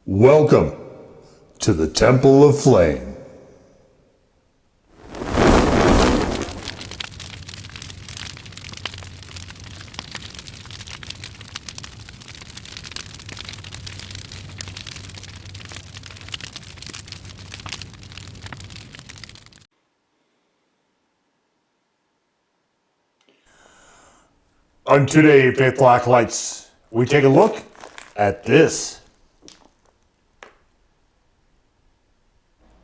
Welcome to the Temple of Flame. On today, Faithful Acolytes, we take a look at this.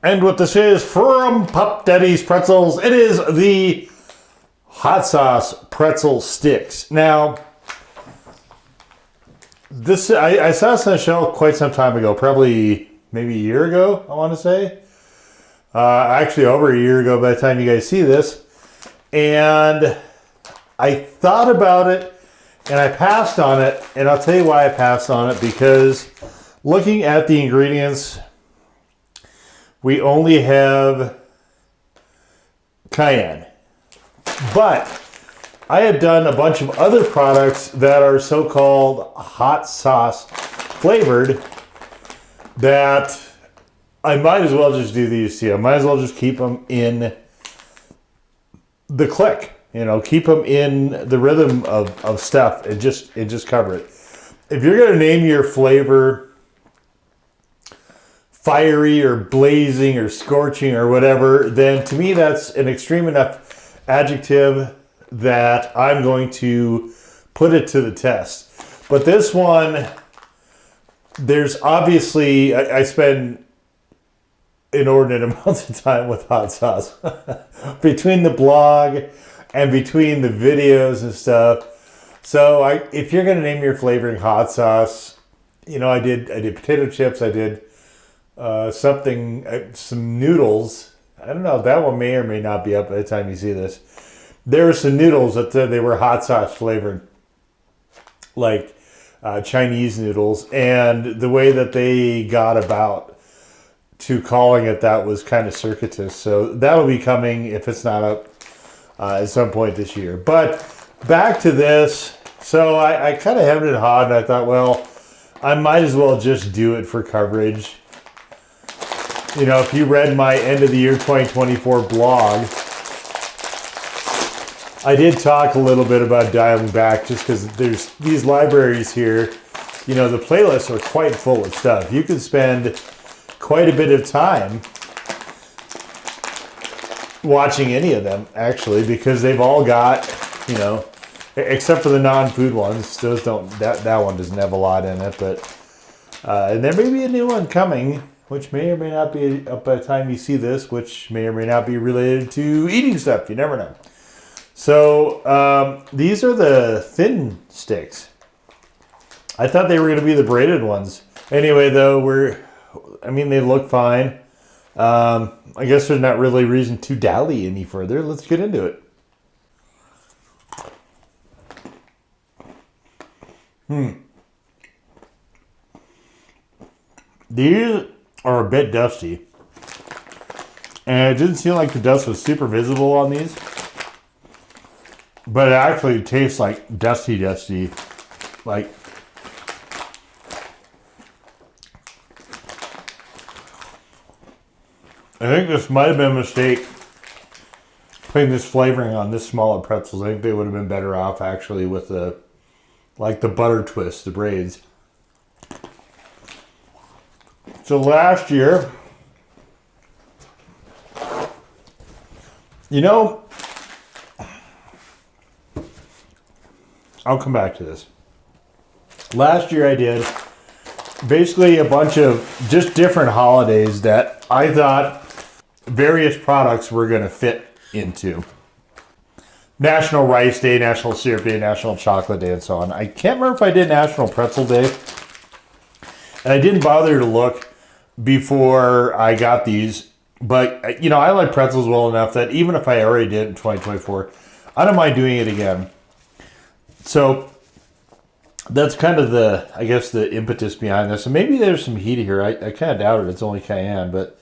And what this is from Pup Daddy's Pretzels, it is the hot sauce pretzel sticks. Now, this I saw this on the shelf quite some time ago, probably maybe a year ago, I want to say. Actually, over a year ago by the time you guys see this. And I thought about it, and I passed on it, and I'll tell you why I passed on it, because looking at the ingredients, we only have cayenne. But I have done a bunch of other products that are so-called hot sauce flavored that I might as well just do these two. I might as well just keep them in the click. You know, keep them in the rhythm of stuff and just cover it. If you're going to name your flavor fiery or blazing or scorching or whatever, then to me that's an extreme enough adjective that I'm going to put it to the test. But this one, there's obviously, I spend inordinate amounts of time with hot sauce. Between the blog and between the videos and stuff. So if you're going to name your flavoring hot sauce, you know, I did potato chips, I did some noodles. I don't know, that one may or may not be up by the time you see this. There were some noodles that they were hot sauce flavored, like Chinese noodles, and the way that they got about to calling it that was kind of circuitous. So that'll be coming if it's not up at some point this year. But back to this. So I kind of hemmed and hawed, and I thought, well, I might as well just do it for coverage. You know, if you read my end of the year 2024 blog, I did talk a little bit about dialing back just because there's these libraries here. You know, the playlists are quite full of stuff. You could spend quite a bit of time watching any of them, actually, because they've all got, you know, except for the non-food ones. Those don't, that one doesn't have a lot in it, but and there may be a new one coming, which may or may not be up by the time you see this, which may or may not be related to eating stuff. You never know. So these are the thin sticks. I thought they were going to be the braided ones. Anyway, though, they look fine. I guess there's not really reason to dally any further. Let's get into it. These are a bit dusty. And it didn't seem like the dust was super visible on these. But it actually tastes like dusty. Like, I think this might have been a mistake putting this flavoring on this smaller pretzels. I think they would have been better off actually with the butter twist, the braids. So last year, you know, I'll come back to this. Last year I did basically a bunch of just different holidays that I thought various products were going to fit into. National Rice Day, National Syrup Day, National Chocolate Day, and so on. I can't remember if I did National Pretzel Day. And I didn't bother to look before I got these. But, you know, I like pretzels well enough that even if I already did in 2024, I don't mind doing it again. So that's kind of the, I guess, the impetus behind this. And maybe there's some heat here. I kind of doubt it. It's only cayenne, but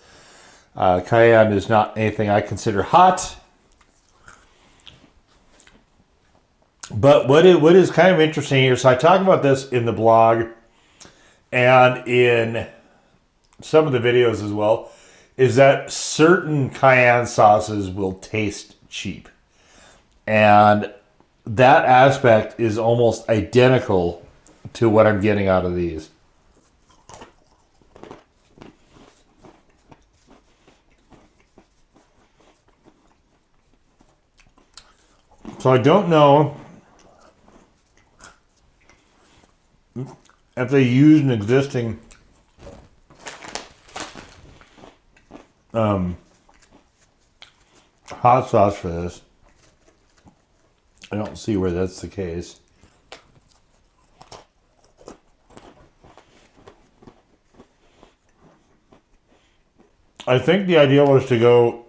cayenne is not anything I consider hot. But what is kind of interesting here, so I talk about this in the blog and in some of the videos as well, is that certain cayenne sauces will taste cheap. And that aspect is almost identical to what I'm getting out of these. So I don't know if they use an existing hot sauce for this. I don't see where that's the case. I think the idea was to go.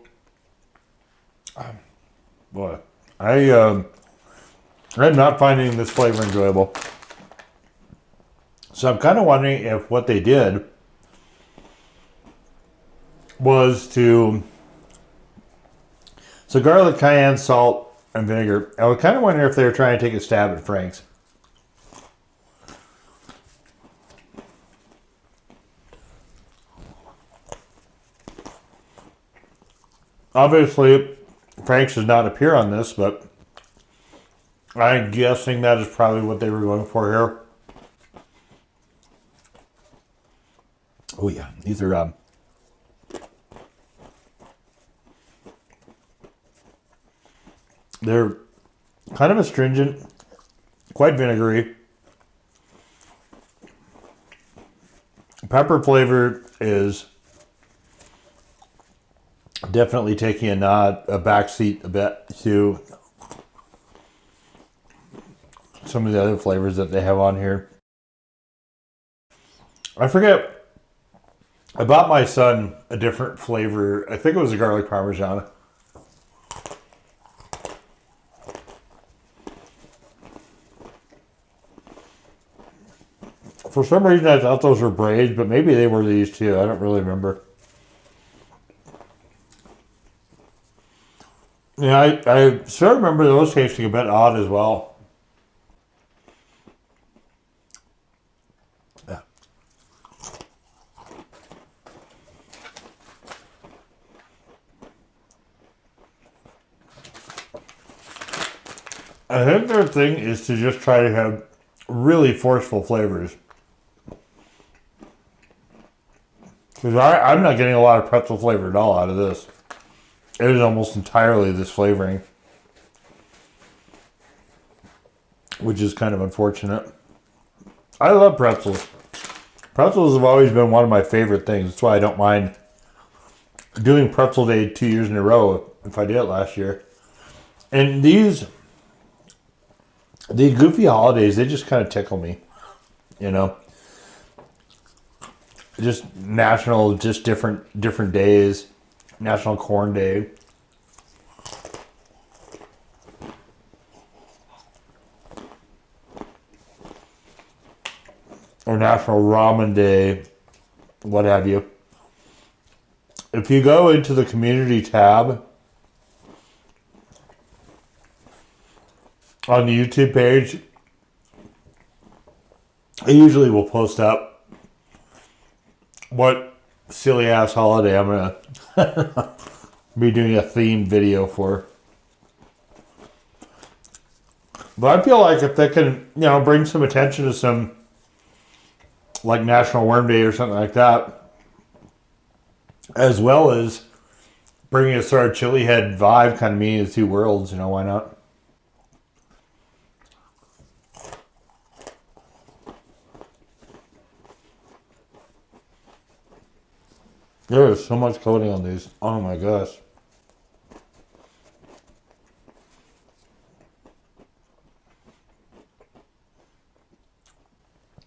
Boy, I'm not finding this flavor enjoyable. So I'm kind of wondering if what they did was to. So garlic, cayenne, salt, and vinegar. I was kind of wondering if they were trying to take a stab at Frank's. Obviously, Frank's does not appear on this, but I'm guessing that is probably what they were going for here. Oh yeah, these are they're kind of astringent, quite vinegary. Pepper flavor is definitely taking a backseat a bit to some of the other flavors that they have on here. I forget. I bought my son a different flavor. I think it was a garlic parmesan. For some reason, I thought those were braids, but maybe they were these too. I don't really remember. Yeah, I sort of remember those tasting a bit odd as well. Yeah. I think their thing is to just try to have really forceful flavors. Because I'm not getting a lot of pretzel flavor at all out of this. It is almost entirely this flavoring. Which is kind of unfortunate. I love pretzels. Pretzels have always been one of my favorite things. That's why I don't mind doing Pretzel Day 2 years in a row if I did it last year. And the goofy holidays, they just kind of tickle me. You know? Just different days. National Corn Day. Or National Ramen Day. What have you. If you go into the community tab on the YouTube page, I usually will post up what silly ass holiday I'm gonna be doing a themed video for. But I feel like if they can, bring some attention to some, like National Worm Day or something like that, as well as bringing a sort of chili head vibe, kind of meeting the two worlds, why not? There is so much coating on these. Oh my gosh.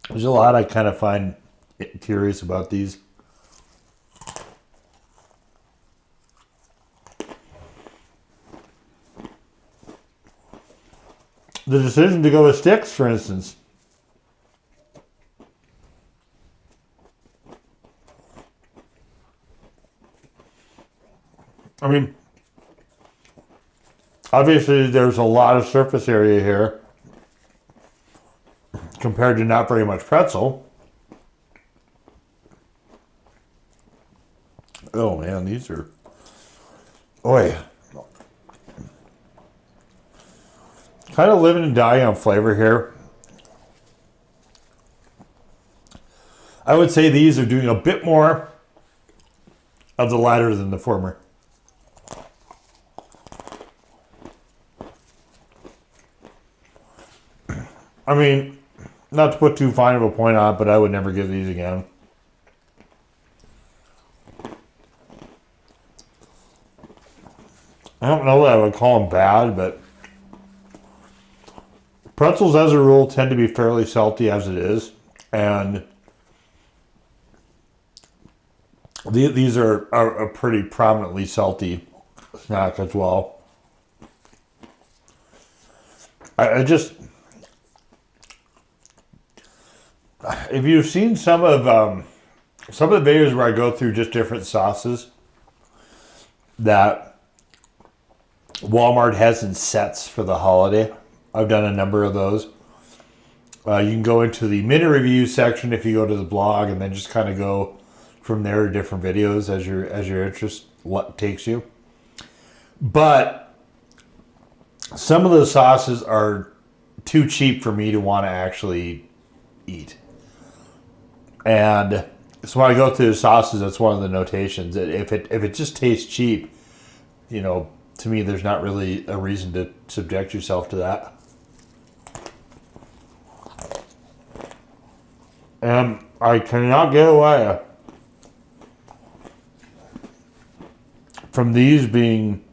There's a lot I kind of find curious about these. The decision to go with sticks, for instance. I mean, obviously there's a lot of surface area here compared to not very much pretzel. Oh man, these are. Oh yeah. Kind of living and dying on flavor here. I would say these are doing a bit more of the latter than the former. I mean, not to put too fine of a point on it, but I would never give these again. I don't know that I would call them bad, but pretzels, as a rule, tend to be fairly salty as it is, and these are a pretty prominently salty snack as well. I just, if you've seen some of the videos where I go through just different sauces that Walmart has in sets for the holiday, I've done a number of those. You can go into the mini review section if you go to the blog, and then just kind of go from there to different videos as your interest takes you. But some of the sauces are too cheap for me to want to actually eat. And so when I go through the sauces, that's one of the notations. If it just tastes cheap, to me, there's not really a reason to subject yourself to that. And I cannot get away from these being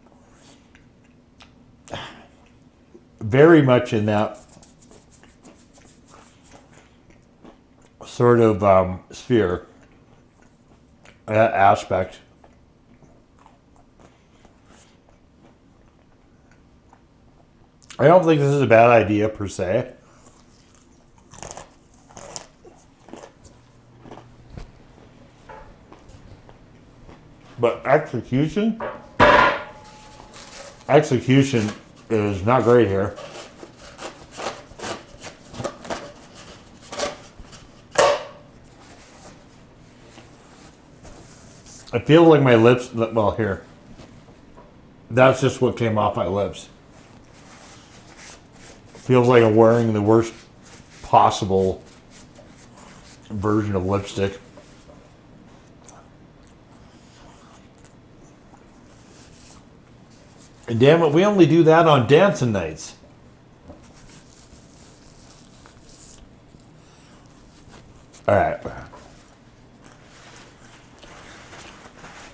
very much in that sort of sphere, aspect. I don't think this is a bad idea per se. But execution is not great here. I feel like my lips, well, here. That's just what came off my lips. Feels like I'm wearing the worst possible version of lipstick. And damn it, we only do that on dancing nights. Alright.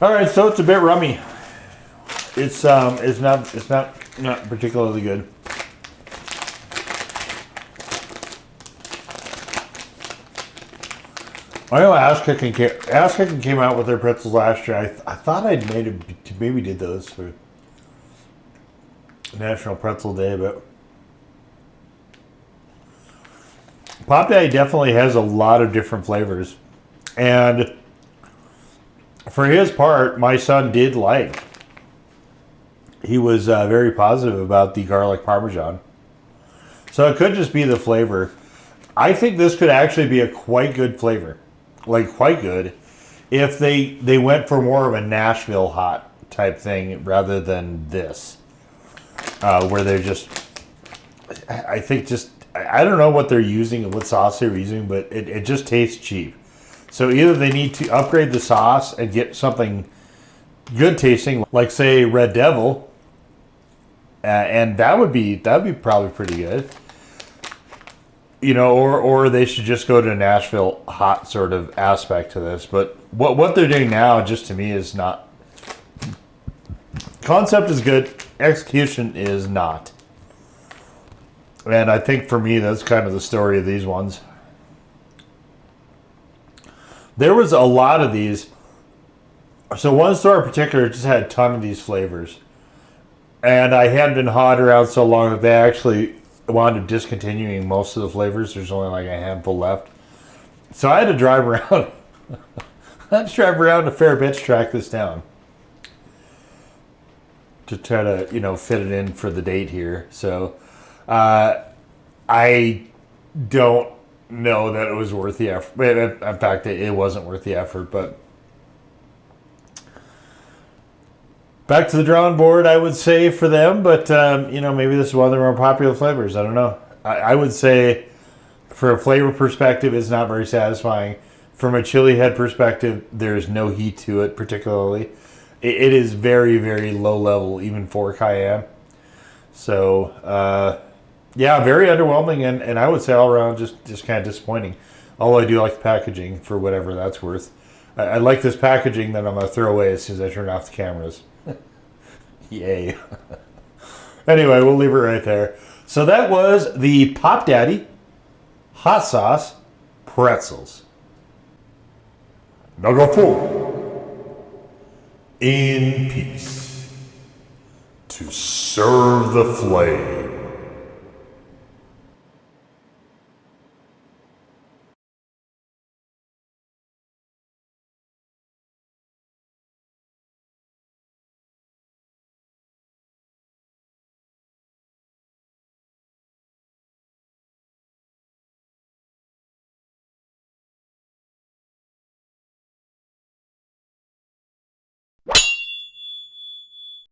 Alright, so it's a bit rummy. It's not particularly good. I know Ass Kicking came out with their pretzels last year. I thought I'd maybe did those for National Pretzel Day, but Pop Daddy definitely has a lot of different flavors. And for his part, my son did like. He was very positive about the garlic parmesan. So it could just be the flavor. I think this could actually be a quite good flavor. Like, quite good. If they went for more of a Nashville hot type thing rather than this. Where they're just... I think just... I don't know what they're using and what sauce they're using, but it just tastes cheap. So either they need to upgrade the sauce and get something good tasting, like, say, Red Devil, and that'd be probably pretty good. Or they should just go to a Nashville hot sort of aspect to this. But what they're doing now, just to me, is not. Concept is good, execution is not. And I think for me, that's kind of the story of these ones. There was a lot of these. So one store in particular just had a ton of these flavors. And I hadn't been hot around so long that they actually wound up discontinuing most of the flavors. There's only like a handful left. So I had to drive around. I had to drive around a fair bit to track this down. To try to, fit it in for the date here. So I don't know that it was worth the effort. In fact, it wasn't worth the effort, but back to the drawing board, I would say, for them. But, you know, maybe this is one of the more popular flavors. I don't know. I would say, for a flavor perspective, it's not very satisfying. From a chili head perspective, there's no heat to it particularly. It is very, very low level, even for cayenne. So, yeah, very underwhelming, and I would say all around just kind of disappointing. Although I do like the packaging for whatever that's worth. I like this packaging that I'm going to throw away as soon as I turn off the cameras. Yay. Anyway, we'll leave it right there. So that was the Pop Daddy Hot Sauce Pretzels. Now go full in peace to serve the flame.